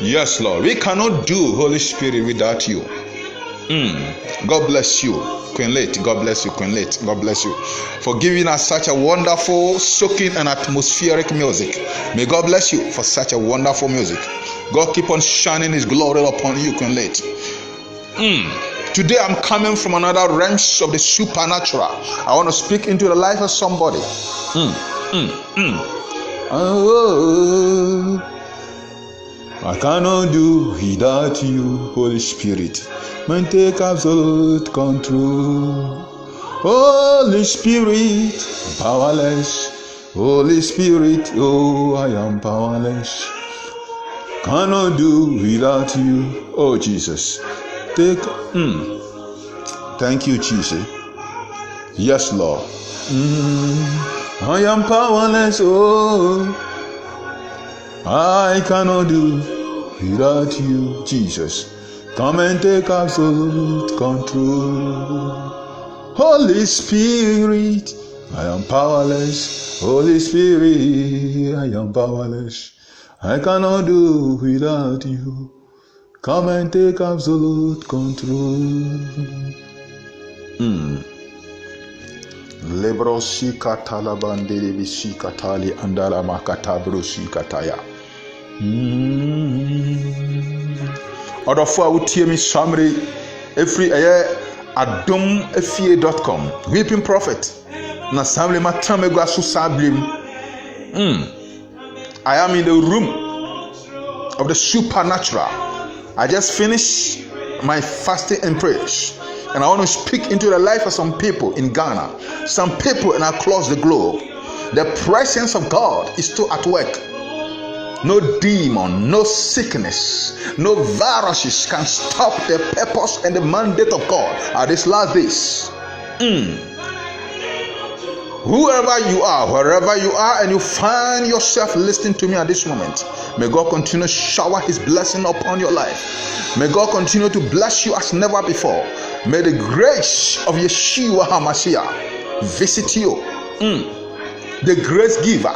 Yes, Lord. We cannot do Holy Spirit without you. God bless you, Queen Late. God bless you, Queen Late. God bless you for giving us such a wonderful, soaking and atmospheric music. May God bless you for such a wonderful music. God keep on shining His glory upon you, Queen Late. Today I'm coming from another realms of the supernatural. I want to speak into the life of somebody. Oh, I cannot do without you, Holy Spirit. Man, take absolute control. Holy Spirit, powerless. Holy Spirit, oh, I am powerless. Cannot do without you, oh Jesus. Take, thank you, Jesus. Yes, Lord. I am powerless, oh. I cannot do without you, Jesus. Come and take absolute control. Holy Spirit, I am powerless. Holy Spirit, I am powerless. I cannot do without you. Come and take absolute control. Lebrosi katalabandere bisi katali andala makatabrosi kataya. Odofo a wotie mi samre efri adom efie.com weeping prophet na samle matramegwa so sablem. I am in the room of the supernatural. I just finished my fasting and prayers, and I want to speak into the life of some people in Ghana, some people and across the globe. The presence of God is still at work. No demon, no sickness, no viruses can stop the purpose and the mandate of God at these last days. Whoever you are, wherever you are, and you find yourself listening to me at this moment, may God continue to shower His blessing upon your life. May God continue to bless you as never before. May the grace of Yeshua HaMashiach visit you. The grace giver,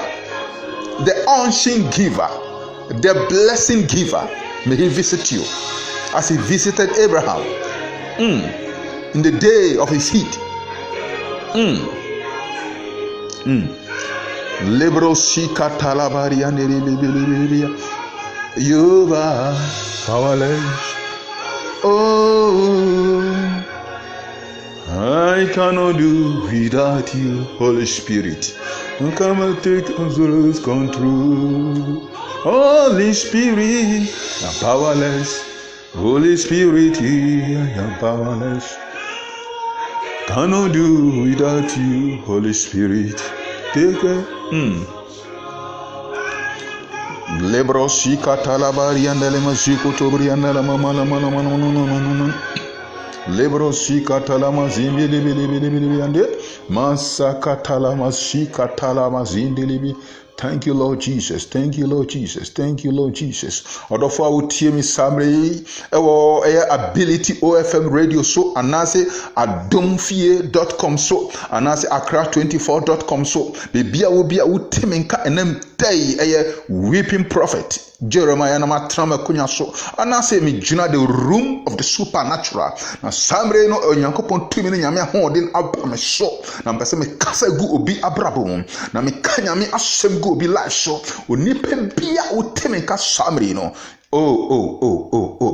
the unseen giver, the blessing giver, may He visit you as He visited Abraham in the day of his heat. You are powerless. Oh, I cannot do without you, Holy Spirit. Come and take absolute control. Holy Spirit, I am powerless. Holy Spirit, I am powerless. Cannot do without you, Holy Spirit. Take it. Lebrosi katalabari andele maziko tobri andela mama Lebrosi katalama zimbi libi ande masa katalama shi katalama zindi libi. Thank you, Lord Jesus. Thank you, Lord Jesus. Thank you, Lord Jesus. Odofo awutie mi samre ewo ability OFM radio so anase adomfie.com so anase accra24.com so bebia wo bia wutemenka enem day weeping prophet Jeremiah na matrama kunya so anase mi juna the room of the supernatural na samre no onyankopon tumi ne nyame ahoden abame so na mpese me kasa gu obi abrabo na me kanya me asem gu obi life so onipa bia wutemenka samre no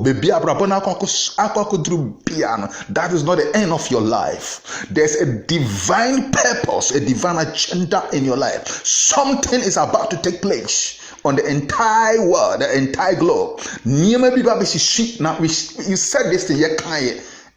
baby abrabona akwakodru piano. That is not the end of your life. There's a divine purpose, a divine agenda in your life. Something is about to take place on the entire world, the entire globe. You said this thing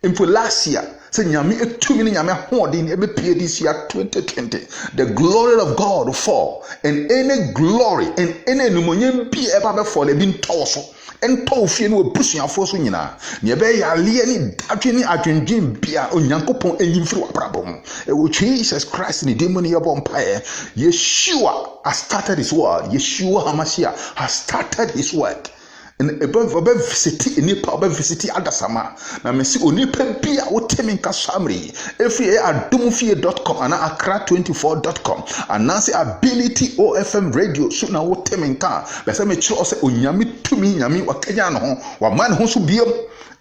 in last year. Say nyame etumi nyame hoden e be pie this year 2020. The glory of God will fall, and any glory and any numonyam bi e ba be fall e bi nto so ento fie no obusuafo so nyina ne be yale ni adwene adwendwen bia onyankopon enyimfiri wabrabom e wo Jesus Christ ni demon ye bompae. Yeshua has started his work. Yeshua HaMashiach has started his work. And above visit nipa above visit adasama na me si onipa bia wo Teminka Samri, every adumufie.com and Accra24.com, and Nancy Ability OFM radio, soon now Teminka, but some chose Unyami to me, Yami, Wakayano, or man who should be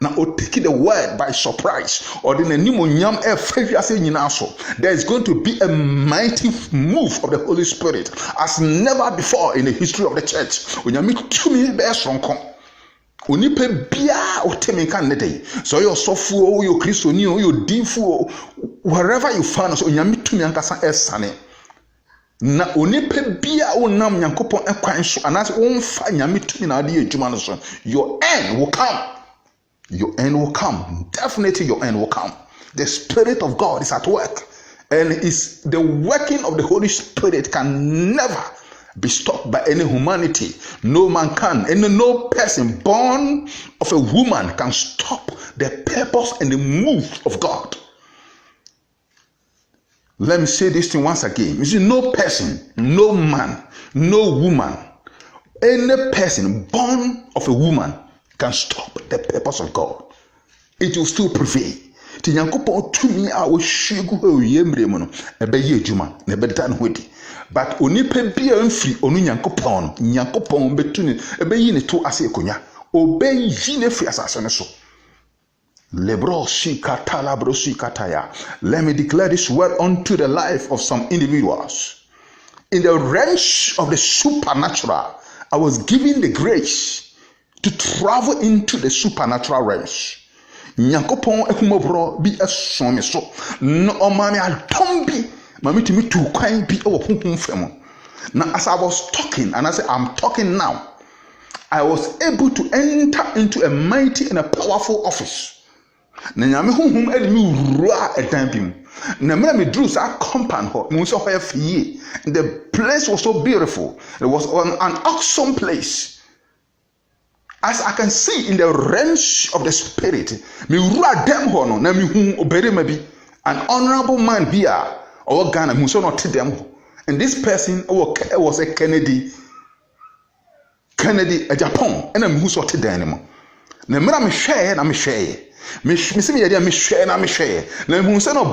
now take the word by surprise, or in a new Nyam there is going to be a mighty move of the Holy Spirit as never before in the history of the church. Unyami to me, best from onipa bia otemenka ndede so your sofo your Christoni your dinfo wherever you find so onyame tumi ankasa esane na onipa bia onam nyankopon ekwan so anase wonfa nyame tumi na ade adwuma no so your end will come. Your end will come. Definitely your end will come. The Spirit of God is at work, and is the working of the Holy Spirit can never be stopped by any humanity. No man can, and no person born of a woman can stop the purpose and the move of God. Let me say this thing once again. You see, no person, no man, no woman, any person born of a woman can stop the purpose of God. It will still prevail. Ti Nyankopɔn tumi a wohwiegu hɔ yemre mu no ɛbɛyɛ adwuma na ɛbɛda no hodi. But onipa bia mfiri onu Nyankopɔn betu ne ɛbɛyi ne to ase ekonya. Obɛyi ne fi asase ne so. Lebrosi katala brosi kataya. Let me declare this word unto the life of some individuals. In the realms of the supernatural, I was given the grace to travel into the supernatural realms. Nyankopon ehumobro bi eson me so no omame adom bi mami timi tu kwan bi e wo honhom fam. Now as I was talking and I said I'm talking now, I was able to enter into a mighty and a powerful office. Na nyame honhom edi mi wura edan bi mu. Na me drew sa compound ho mu so ho afie. The place was so beautiful. It was an awesome place. As I can see in the range of the spirit, me rua dem ho no na me hu oberema bi, an honorable man bi a o Ghana mu so no te dem ho. And this person was a Kennedy a Japan, and I'm who so te dem mo. Na me share na me share. Me see me me share na me share. Na hu se no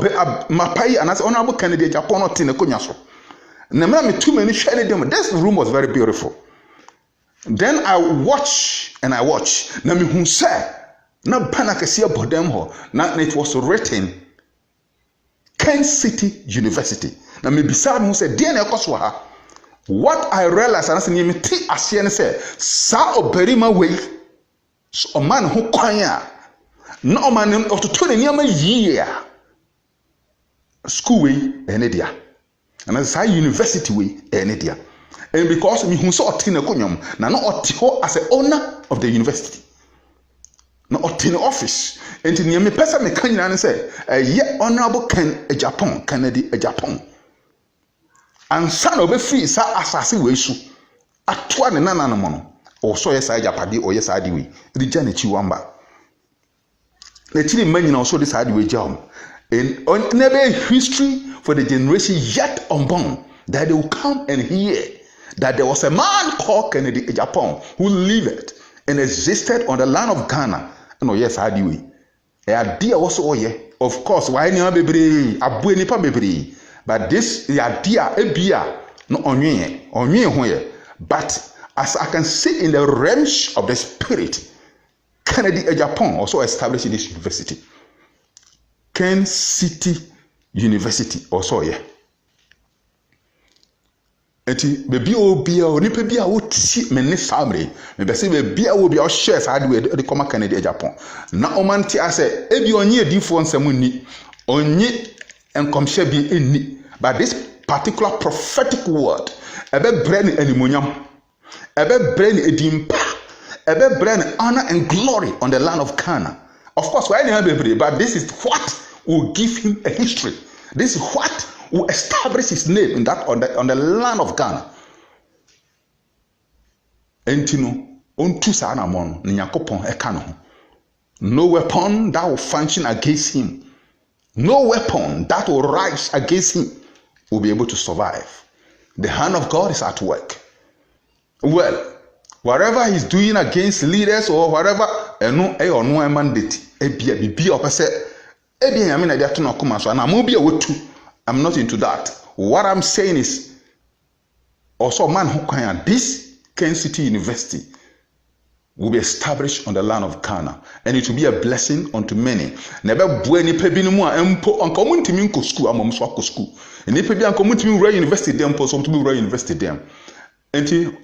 mapai and as honorable Kennedy a Japan no te ne konya so. Na me too many share dem. This room was very beautiful. Then I watch. Na me hu say na bana kese abodem ho na it was written Kent City University. Na me beside me say dear na ekoso ha. What I realized and say me ti ase ne say sa oberima wey so o man ho kwan a na o man ototo ne niam yi a school wey ene dia. And as university wey ene dia. And because me who saw Tina Kunyum, now not as the owner of the university, not in the office, and in the person me can and say, yet honorable Ken a Japan, Kennedy a Japan, and son of a free sa assassin way so at 1 and none or so yes I Japadi or yes I do the Janet Chiwamba. The chilling men also decided with job and on never history for the generation yet unborn that they will come and hear that there was a man called Kennedy in Japan who lived and existed on the land of Ghana. No, yes, I do. Idea also, yeah, of course, why never be abu nipa bebre. But this the idea ebia no onye. But as I can see in the realms of the spirit, Kennedy in Japan also established this university, Kent City University also, yeah. Eti bebi obi a onipa bi a woti me ne family me be se bebi a obi a share sa de de koma Canada Japan na omanti ase ebi onye edifo nsam ni onye enkomhye bi enni, but this particular prophetic word ebe brain animonyam ebe brain edimpa ebe brain honor and glory on the land of Ghana. Of course why na bebre, but this is what will give him a history. This is what will establish his name in that on the land of Ghana. Entino ontu sa na mon Nyankopon eka no. No weapon that will function against him, no weapon that will rise against him will be able to survive. The hand of God is at work. Well, whatever he's doing against leaders or whatever, no mandate. Bibia opese Ebi I mean I to no kuma so na mo bi a wetu. I'm not into that. What I'm saying is also man who can this Kansas City University will be established on the land of Ghana, and it will be a blessing unto many. Never bue ni pe binu mu a empo anka mo ntimi nko school amom so akọ school. Ni pe bi anka mo ntimi wura university dem po so ntimi wura university dem. Enti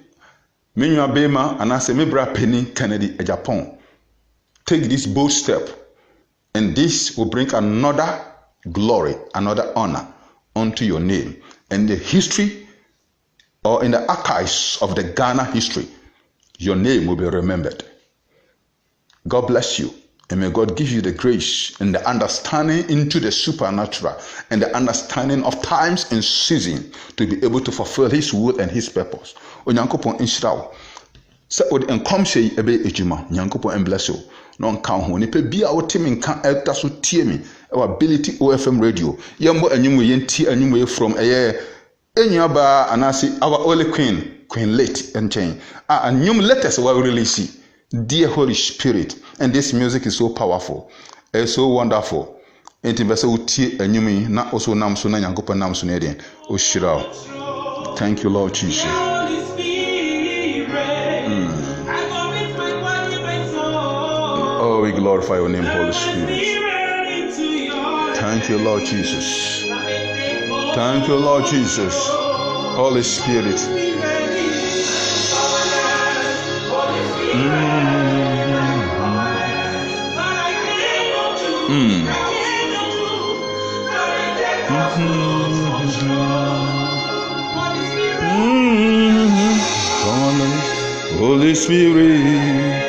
menua bema anase mebra penny Kennedy Japan. Take this bold step, and this will bring another glory, another honor unto your name, and the history or in the archives of the Ghana history. Your name will be remembered. God bless you. And may God give you the grace and the understanding into the supernatural and the understanding of times and season to be able to fulfill His will and His purpose. Onyankopon inshira. Se odi enkom sei ebe ejuma. Onyankopon bless you. No nka ho nipa bia wotimi nka elta so tie me. Ability OFM radio. Yembo anyumu yenti anyumu from enyaba anasi our only Queen Late and chain. And new letters were released. Dear Holy Spirit, and this music is so powerful, it's so wonderful. And in verse uti and you me not also namsuna yankopa namsunedian. Oshira. Thank you, Lord Jesus. Oh, we glorify your name, Holy Spirit. Thank you, Lord Jesus. Thank you, Lord Jesus. Holy Spirit. Holy Spirit.